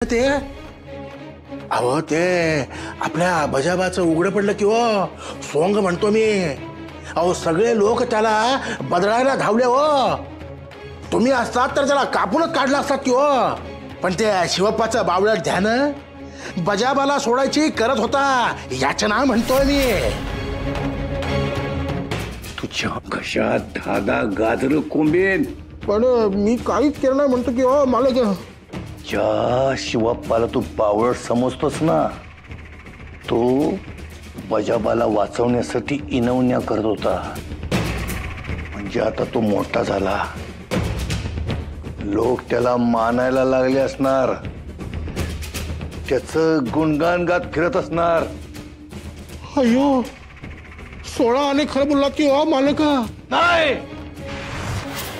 ते अहो ते आपल्या बजाबाचं उघडं पडलं की हो सोंग म्हणतो मी। अहो सगळे लोक त्याला बदलायला धावले हो। तुम्ही असतात तर त्याला कापूनच काढला असतात की हो। पण ते शिवप्पाचं बावळट ध्यान बजाबाला सोडायची करत होता याचना म्हणतोय मी। तुझ्या कशात धागा गाजर कोंबेन पण मी काहीच केलं नाही म्हणतो की हो मालक। ज्या शिवप्पाला तू बावळट समजतोस ना तो बजाबाला वाचवण्यासाठी इनवण्या करत होता। म्हणजे आता तो मोठा झाला लोक त्याला मानायला लागले असणार त्याचं गुणगान गात फिरत असणार। अयो 16 आणि खरं बोलला की हो मालक। नाही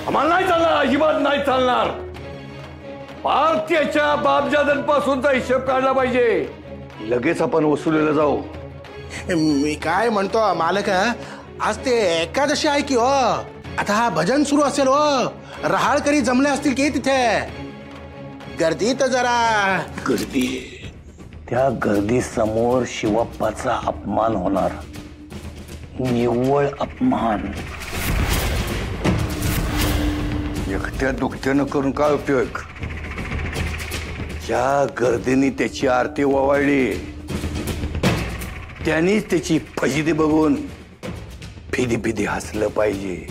आम्हाला नाही चालणार अजिबात नाही चालणार। भारतीयाच्या बापजादांपासूनचा हिशोब काढला पाहिजे। लगेच आपण वसुलीला जाऊ। मी काय म्हणतो मालक आज ते एकादशी आहे की हो। आता हा भजन सुरू असेल हो। रहाळकरी जमले असतील की तिथे गर्दी तर जरा गर्दी त्या गर्दी समोर शिवप्पाचा अपमान होणार निव्वळ अपमान। एकट्या दुखत्यानं करून काय उपयोग। ज्या गर्दीने त्याची आरती ओवाळली त्यांनीच त्याची फजिती बघून फिदी फिदी हसलं पाहिजे।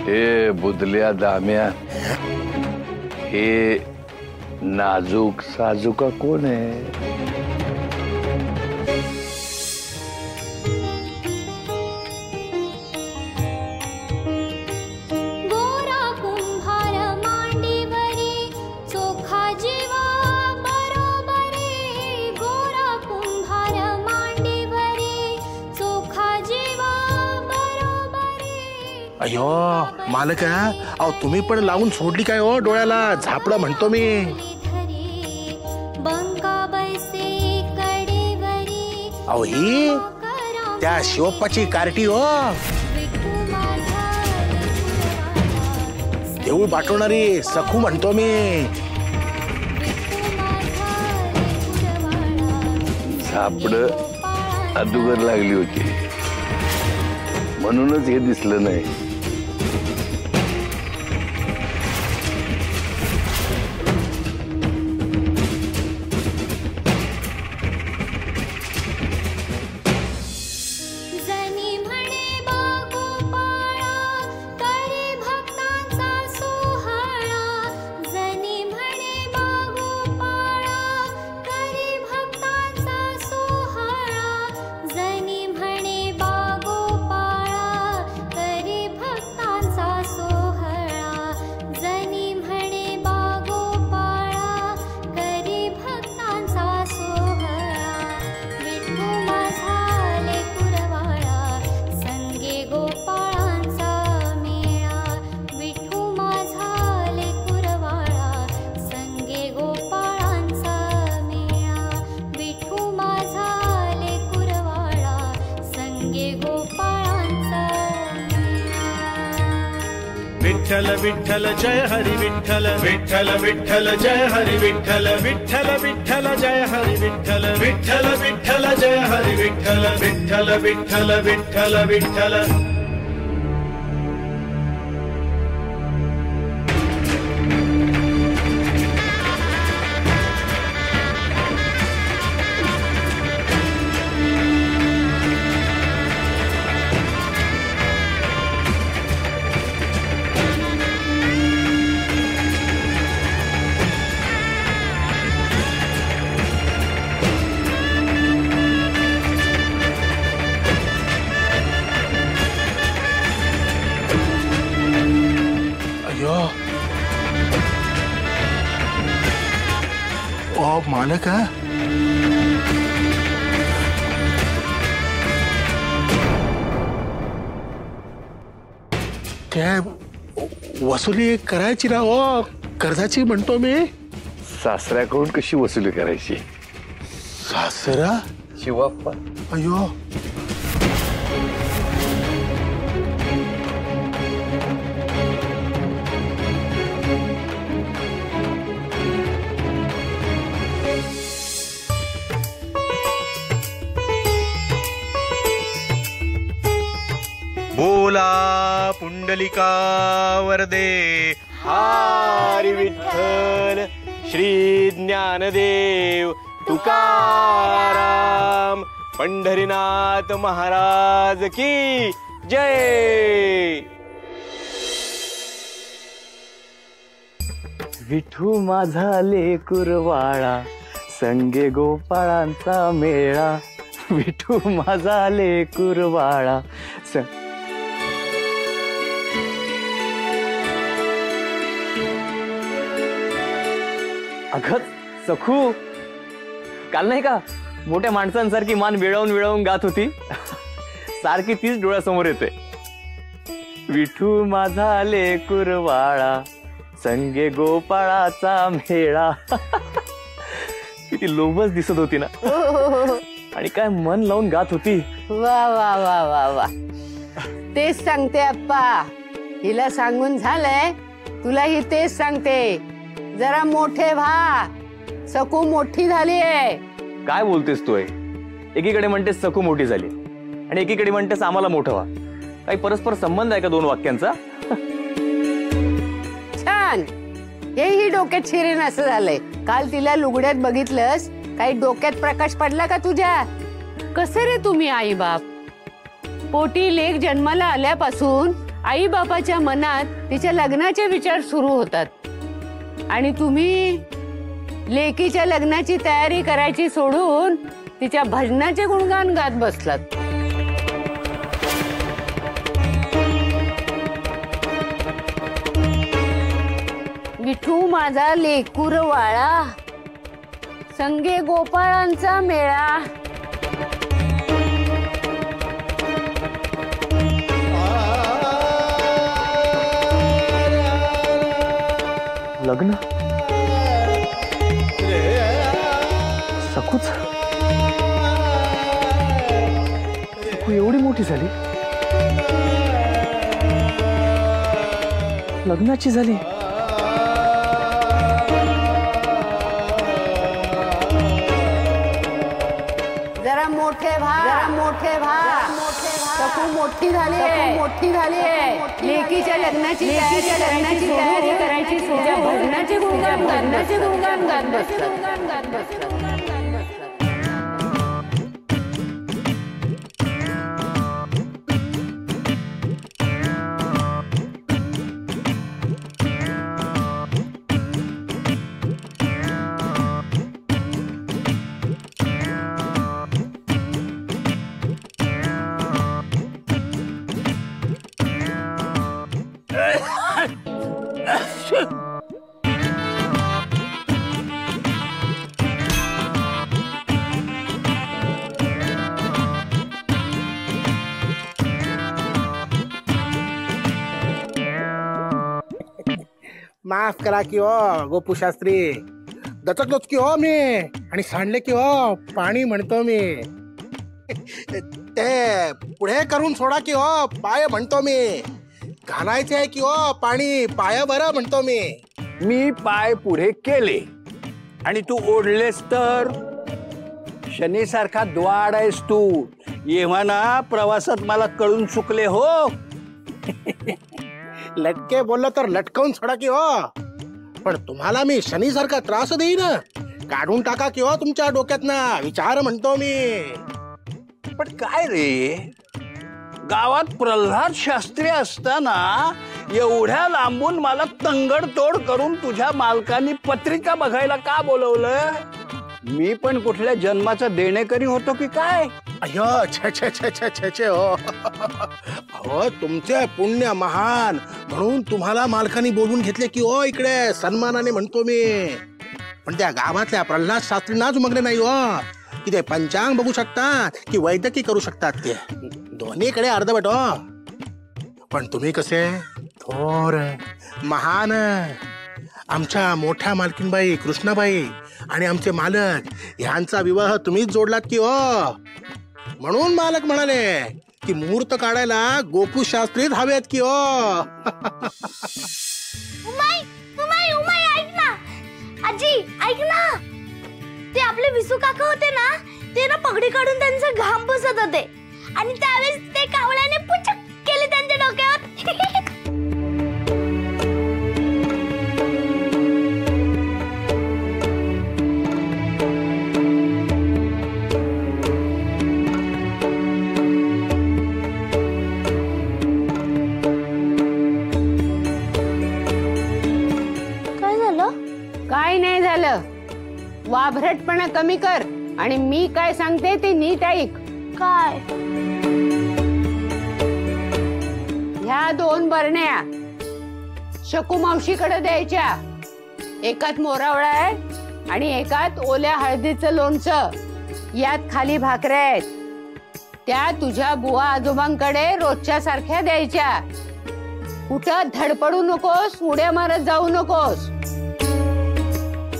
हे बुदल्या दाम्या हे नाजूक साजूका कोण आहे। अयो मालक अहो तुम्ही पण लावून सोडली काय हो डोळ्याला झापडं म्हणतो मी। अहो ही त्या शिवप्पाची कार्टी हो। देऊळ बाटवणारी सखू म्हणतो मी। झापड अदुगर लागली होती म्हणूनच हे दिसलं नाही। विठ्ठल विठ्ठल जय हरी विठ्ठल विठ्ठल विठ्ठल जय हरी विठ्ठल विठ्ठल विठ्ठल जय हरी विठ्ठल विठ्ठल विठ्ठल जय हरी विठ्ठल विठ्ठल विठ्ठल विठ्ठल विठ्ठल अयो ओ मालक हा? काय वसुली करायची ना ओ कर्जाची म्हणतो मी. सासऱ्याकडून कशी वसुली करायची? सासरा शिवाप्पा अयो बोला पुंडलिका वरदे हरी विठ्ठल श्री ज्ञानदेव तुकाराम पंढरीनाथ महाराज की जय. विठू माझा लेकुरवाळा संगे गोपाळांचा मेळा. विठू माझा लेकुरवाळा अगं सखू, काल नाही का मोठ्या माणसांसारखी मान विळवून विळवून गात होती, सारखी तीच डोळ्यासमोर येते. विठू माझा लेकुरवाळा संगे गोपाळाचा मेळा. किती लोभच दिसत होती ना, आणि काय मन लावून गात होती. वा वा वा वा वा, तेच सांगते अप्पा, हिला सांगून झालंय, तुलाही तेच सांगते, जरा मोठे व्हा, सकू मोठी झालीये. काय बोलतेस तू? एकीकडे म्हणतेस सकू मोठी झाली आणि एकीकडे म्हणतेस आम्हाला मोठं व्हा. काही परस्पर संबंध आहे का दोन वाक्यांचा? छान, हेही डोक्यात शिरेन असं झालंय. काल तिला लुगड्यात बघितलंस, काही डोक्यात प्रकाश पडला का तुझ्या? कसे रे तुम्ही आई बाप? पोटी लेक जन्माला आल्यापासून आई बापाच्या मनात तिच्या लग्नाचे विचार सुरू होतात, आणि तुम्ही लेकीच्या लग्नाची तयारी करायची सोडून तिच्या भजनाचे गुणगान गात बसलात. विठू माझा लेकुरवाळा संगे गोपाळांचा मेळा. लग्न सखूच, सखू एवढी मोठी झाली, लग्नाची झाली. जरा मोठे व्हा, जरा मोठे व्हा, सकू मोठी झाली, मोठी झाली. लेकीच्या लग्नाची तयारी करायची सोडून भजनाचे गुणगान गात बसलात. माफ करा की हो गोपू शास्त्री, दचकलोच की हो मी, आणि सांडले की हो पाणी म्हणतो मी. ते पुढे करून सोडा की हो पाय म्हणतो मी. घालायचे आहे की हो पाणी पाया बरं म्हणतो मी पाय पुढे केले आणि तू ओढलेस तर शनी सारखा द्वाड आहेस तू. येव्हा ना प्रवासात मला कळून चुकले हो. लटके बोललं तर लटकवून सोडा की हो. पण तुम्हाला मी शनी सारखा त्रास देईन, काढून टाका की हो तुमच्या डोक्यातनं विचार म्हणतो मी. पण काय रे, गावात प्रल्हाद शास्त्री असताना एवढ्या लांबून मला तंगडतोड करून तुझ्या मालकांनी पत्रिका बघायला का बोलवलं? मी पण कुठल्या जन्माचा देणेकरी होतो की काय? अयो छे छे छे छे छे छे हो. अहो तुमचे पुण्य महान म्हणून तुम्हाला मालकाने बोलून घेतले की हो इकडे सन्मानाने म्हणतो मी. पण त्या गावातल्या प्रल्हाद शास्त्रींनाच उमगले नाही हो की ते पंचांग बघू शकतात की वैद्यकीय करू शकतात. ते दोन्हीकडे अर्धवट हो. पण तुम्ही कसे थोर महान. आमच्या मोठ्या मालकीनबाई कृष्णाबाई आणि आमचे मालक यांचा विवाह तुम्हीच जोडलात की हो. म्हणून मालक म्हणाले की मुहूर्त काढायला गोपू शास्त्रीच हवेत की हो. उमाई उमाई उमाई ऐक ना. आजी ऐक ना. ते आपले विसू काका होते ना, ते ना पगडी काढून त्यांचा घाम पुसत होते आणि त्यावेळेस ते कावळ्याने पुचक केले त्यांच्या डोक्यावर. काय झालं? काय नाही झालं. वाभरटपणा कमी कर आणि मी काय सांगते ते नीट ऐक. काय? ह्या 2 बरण्या शकू मावशीकडे द्यायच्या. एकात मोरावळा आहे आणि एकात ओल्या हळदीचं लोणचं. यात खाली भाकऱ्या आहेत. त्या तुझ्या बुवा आजोबांकडे रोजच्या सारख्या द्यायच्या. कुठं धडपडू नकोस, उड्या मारत जाऊ नकोस.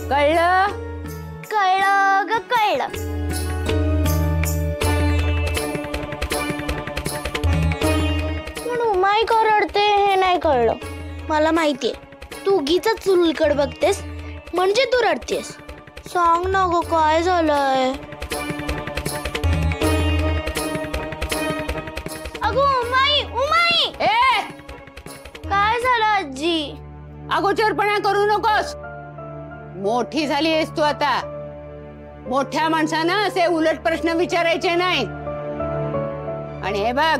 कळलं? कळलं ग कळलं. पण उमाई का रडते हे नाही कळलं. मला माहितीये तू उगीच चुलकड बघतेस म्हणजे तू रडतेस. सांग ना ग काय झालंय? अगो उमाई उमाई. ए काय झालं आजी? अगोचरपणा करू नकोस. मोठी झाली आहेस तू आता. मोठ्या माणसानं असे उलट प्रश्न विचारायचे नाही. आणि हे बघ,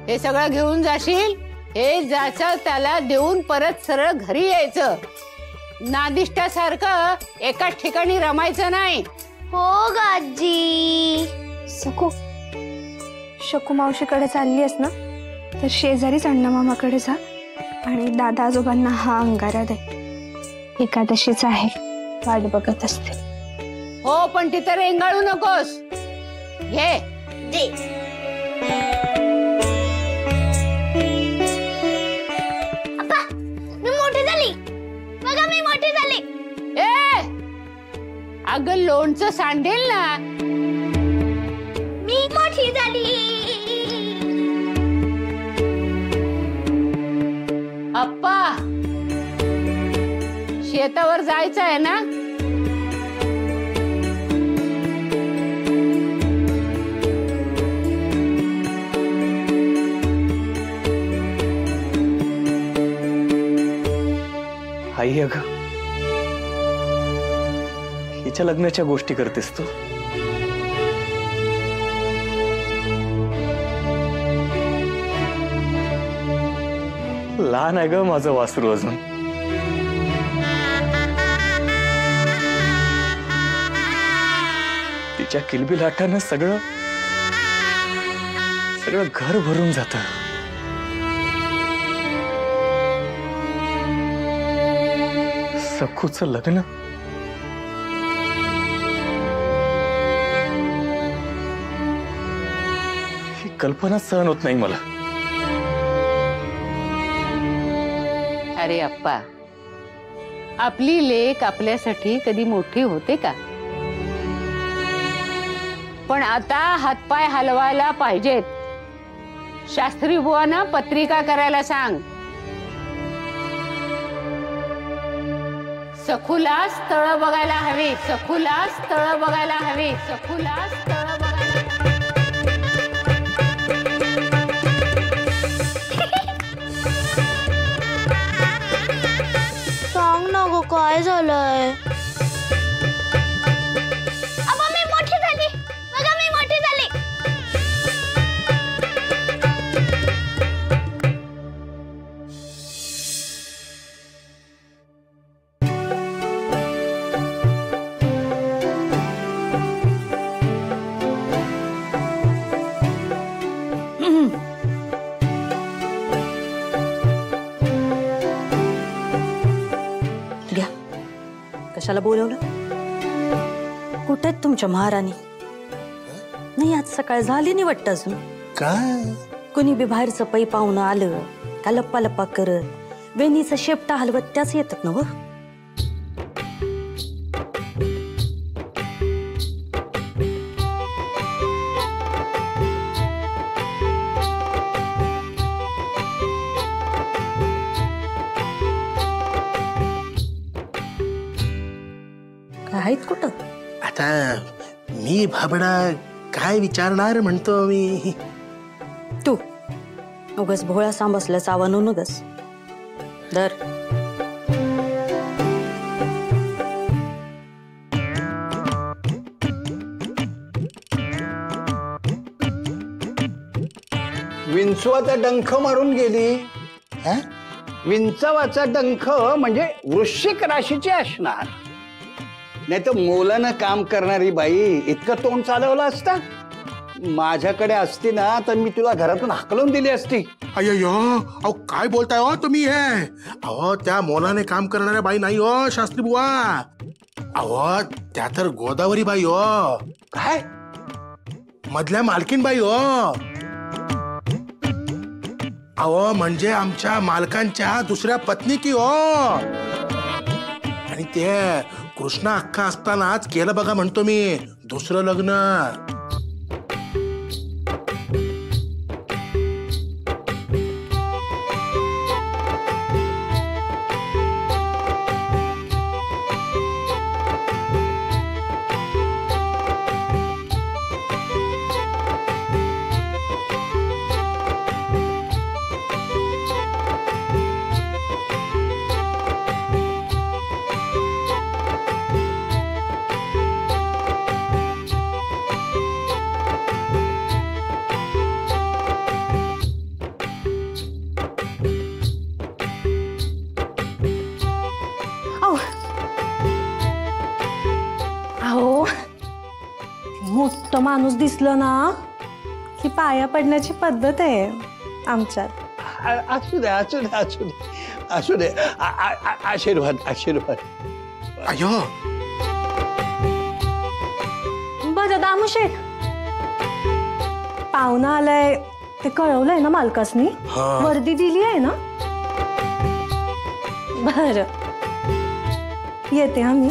हे सगळं घेऊन जाशील, हे जायचं त्याला देऊन परत सरळ घरी यायचं. नादिष्टासारखं एकाच ठिकाणी रमायचं नाही. हो ग आजी. शकू मावशीकडे चाललीस ना, तर शेजारीच अण्णा मामाकडे जा आणि दादा आजोबांना हा अंगारा दे. एकादशीच आहे, वाट बघत असते. हो पण तिथं रेंगाळू नकोस. घे दे. अप्पा मी मोठी झाली. बघा मी मोठी झाली. ए अगं लोणचं सांडेल ना. मी मोठी झाली. अप्पा शेतावर जायचं आहे ना. आई अगं, हिच्या लग्नाच्या गोष्टी करतेस तू. लहान आहे ग माझं वासरू अजून. तिच्या किलबिलाटानं सगळं घर भरून जातं. सखूचं लग्न ही कल्पना सहन होत नाही मला. अरे अप्पा, आपली लेक आपल्यासाठी कधी मोठी होते का? पण आता हातपाय हलवायला पाहिजेत. शास्त्री बुवांना पत्रिका करायला सांग. सखूला स्थळ बघायला हवी, सखूला स्थळ बघायला हवी, सखूला स्थळ बघायला सांग ना गो काय झालंय? अबा मी मोठी झाली, बघा मी मोठी झाली. घ्या. कशाला बोलवलं? कुठे आहेत तुमच्या महाराणी? नाही आज सकाळ झाली नाही वाटतं अजून. काय कुणी बी बाहेरचं पै पाहुणं आलं का लप्पा लप्पा करत वेणीचा शेपटा हलवत त्याच येतात ना व. आहेत कुठं? आता मी भाबडा काय विचारणार म्हणतो मी. तू उगस भोळा सांबसल्याच आव्हानू नगस. दर विंचवाचा डंख मारून गेली. हा? विंचवाचा डंख म्हणजे वृश्चिक राशीची असणार. नाही तर मोलानं काम करणारी बाई इतकं तोंड चालवलं असतं. माझ्याकडे असती ना तर मी तुला घरातून हाकलून दिली असती. अय्यो अहो काय बोलताय हो तुम्ही हे. अहो त्या मोलाने काम करणाऱ्या बाई नाही हो शास्त्री बुवा. अहो त्या तर गोदावरी बाई हो. काय? मधल्या मालकीन बाई हो. अहो म्हणजे आमच्या मालकांच्या दुसऱ्या पत्नी की हो. आणि ते कृष्णा अख्खा असतानाच केलं बघा म्हणतो मी दुसरं लग्न. अहो मोठं माणूस दिसलं ना की पाया पडण्याची पद्धत आहे आमच्यात. असू दे असू दे असू दे असू दे. आशीर्वाद आशीर्वाद. अयो बरं दामू शेठ पाहुणं आलंय ते कळवलंय ना मालकासनी? वर्दी दिली आहे ना? बरं येते आम्ही.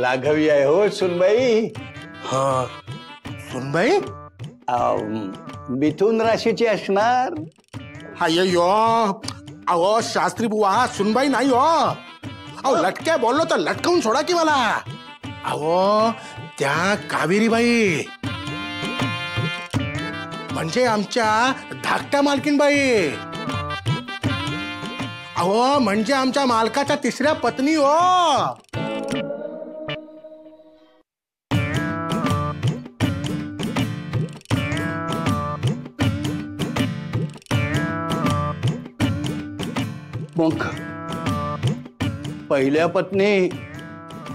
लाघवी आहे हो सुनबाई. हा सुनबाई मिथुन राशीची असणार. अय्यो अहो शास्त्री बुवा सुनबाई नाही हो. अहो लटक्या बोललो तर लटकवून सोडा की मला. अहो त्या कावेरीबाई म्हणजे आमच्या धाकट्या मालकीन बाई. अहो म्हणजे आमच्या मालकाच्या तिसऱ्या पत्नी हो. मग पहिल्या पत्नी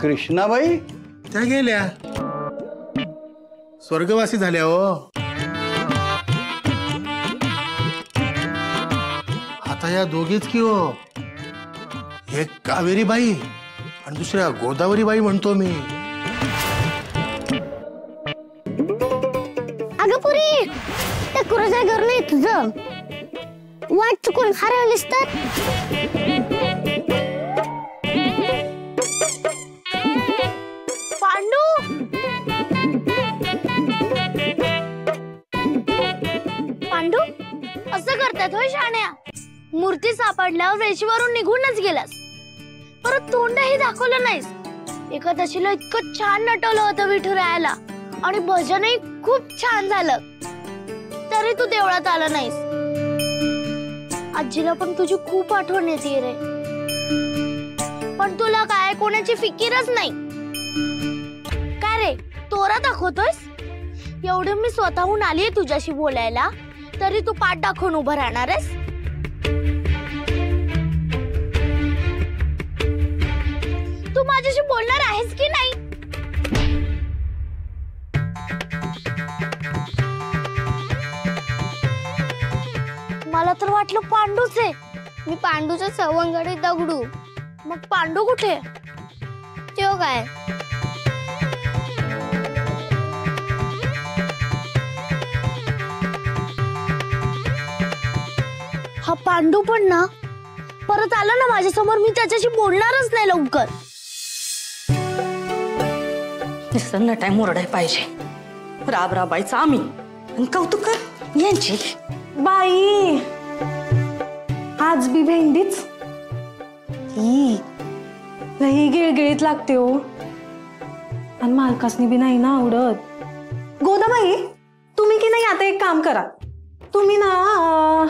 कृष्णाबाई त्या गेल्या स्वर्गवासी झाल्या हो. आता या दोघीच की हो. एक कावेरीबाई आणि दुसऱ्या गोदावरीबाई म्हणतो मी. अगं पुरी त्या कुराच्या घर नाही तुझं. वाट चुकून हरवलीस तर मूर्ती सापडल्यावर वेशीवरून निघूनच गेलास. परत तोंडही दाखवलं नाहीस. एकादशीला इतकं छान नटवलं होतं विठुरायाला आणि भजनही खूप छान झालं, तरी तू देवळात आला नाहीस. आजीला पण तुझी खूप आठवण येते रे, पण तुला काय कोणाची फिकीरच नाही. काय रे तोरा दाखवतोयस? एवढं मी स्वतःहून आलीये तुझ्याशी बोलायला, तरी तू पाठ दाखवून उभं राहणार आहेस? तू माझ्याशी बोलणार आहेस की नाही? मला तर वाटलं पांडूच आहे. मी पांडूचा सवंगडी दगडू. मग पांडू कुठे? तो काय? हा पांडू पण ना परत आला ना माझ्या समोर, मी त्याच्याशी बोलणारच नाही लवकर. नटाय मोरडाय पाहिजे. राब राबायचं आम्ही आणि कौतुक कर यांची. बाई आज बी भेंडीच ही लई गिळगिळीत लागते हो, आणि मालकासनी बी नाही ना आवडत. गोदाबाई तुम्ही की नाही आता एक काम करा, तुम्ही ना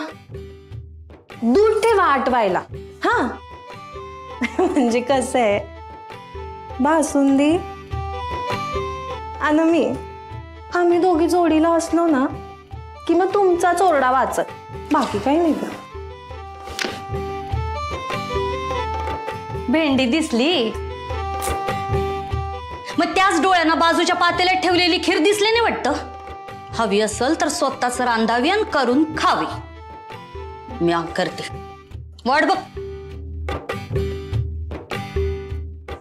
दूध ठेवा आटवायला. हा म्हणजे कसं आहे, बासुंदी आणि आम्ही दोघी जोडीला असलो ना की मग तुमचा चोरडा वाचत, बाकी काही नाही. भेंडी दिसली मग त्याच डोळ्यांना बाजूच्या पातेल्यात ठेवलेली खीर दिसली नाही वाटतं. हवी असेल तर स्वतःच रांधावी आणि करून खावी. मी करते वाट बघ.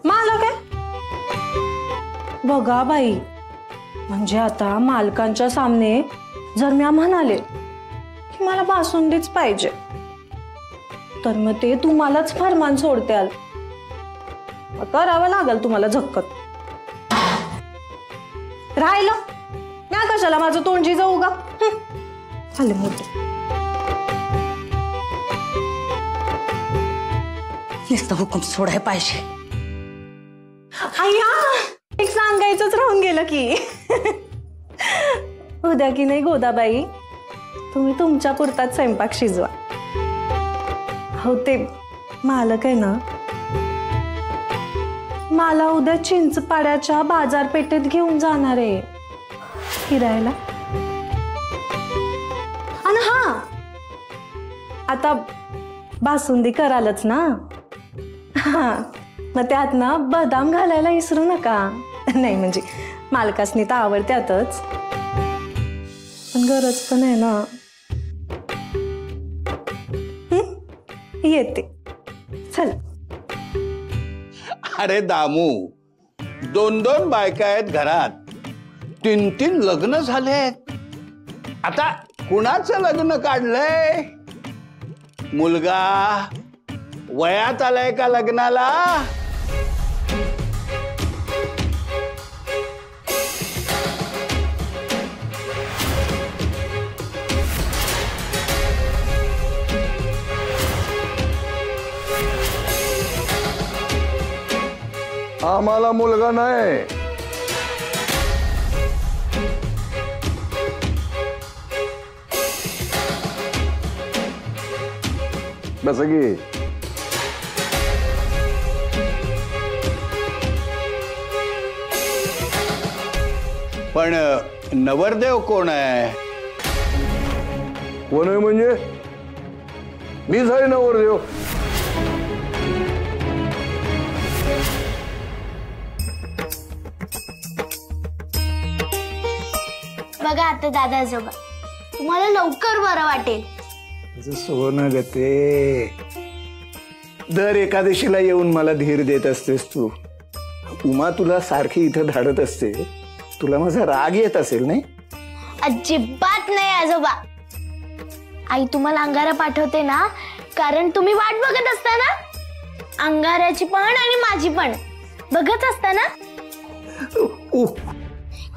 मालक आहे बघा बाई, म्हणजे आता मालकांच्या सामने जर मी म्हणाले की मला बासुंदीच पाहिजे, तर मग ते तुम्हालाच फरमान सोडत्याल. करावं लागेल तुम्हाला झक्कत. राहिलं ना कशाला माझं तोंडजी जाऊ का? आले मोठे नुसतं हुकूम सोडाय पाहिजे. अय्या एक सांगायचंच राहून गेलं की उद्या की नाही गोदाबाई, तुम्ही तुमच्या पुरताच स्वयंपाक शिजवा. हो ते मालक आहे ना, मला उद्या चिंचपाड्याच्या बाजारपेठेत घेऊन जाणार आहे फिरायला. आणि हा आता बासुंदी करालच ना, हा मग त्यात ना बदाम घालायला विसरू नका. नाही म्हणजे मालकासनी तर आवडत्यातच, पण गरज पण आहे ना. येते चल. अरे दामू, 2-2 बायका आहेत घरात, 3-3 लग्न झालेत. आता कुणाचं लग्न काढलंय? मुलगा वयात आलाय का लग्नाला? आम्हाला मुलगा नाही. बस की पण नवरदेव कोण आहे? कोण आहे म्हणजे? मीच आहे नवरदेव. बघा आता दादा आजोबा, तुम्हाला लवकर बरं वाटेल. सोनं गते, दर एकादशीला येऊन मला धीर देत असतेस तू. उमा तुला सारखी इथं धाडत असते, तुला माझा राग येत असेल नाही? अजिबात नाही आजोबा. आई तुम्हाला अंगारा पाठवते ना, कारण तुम्ही वाट बघत असता ना, अंगाऱ्याची पण आणि माझी पण बघत असता ना.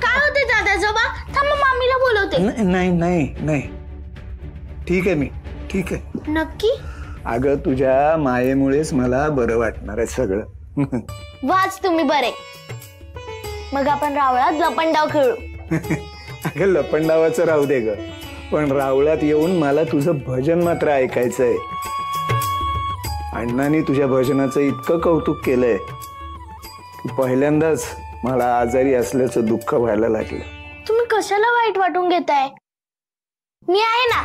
काय होते दादा आजोबा? थांबा मामीला बोलवते. नाही नाही नाही, ठीक आहे मी, ठीक आहे. नक्की? अगं तुझ्या मायेमुळेच मला बरं वाटणार आहे सगळं. वाच तुम्ही बरे. मग आपण रावळात लपंडाव खेळू. अगं लपंडावाचं राहू दे ग, पण रावळात येऊन मला तुझं भजन मात्र ऐकायचंय. अण्णांनी तुझ्या भजनाचं इतकं कौतुक केलंय की पहिल्यांदाच मला आजारी असल्याचं दुःख व्हायला लागलं. तुम्ही कशाला वाईट वाटून घेताय? मी आहे ना,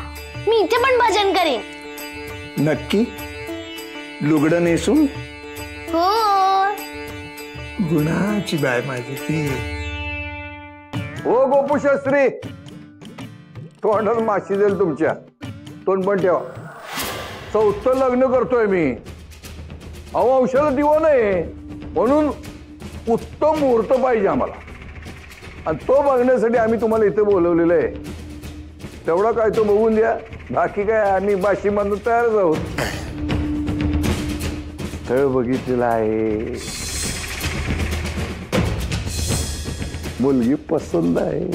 मी इथे पण भजन करीन. नक्की? लुगडं नेसून? हो. गुणाची बाय माझी ती. हो गोपूशास्त्री, तोंडात माशी जाईल तुमच्या. तोंड पण ठेवा. 4थं लग्न करतोय मी. अहो औषध दिवं नाही म्हणून उत्तम मुहूर्त पाहिजे आम्हाला, आणि तो बघण्यासाठी आम्ही तुम्हाला इथे बोलवलेलं आहे. तेवढं काय तो बघून द्या. बाकी काय आम्ही बाशी बांधून तयारच आहोत. स्थळ बघितलेलं आहे, मुलगी पसंत आहे.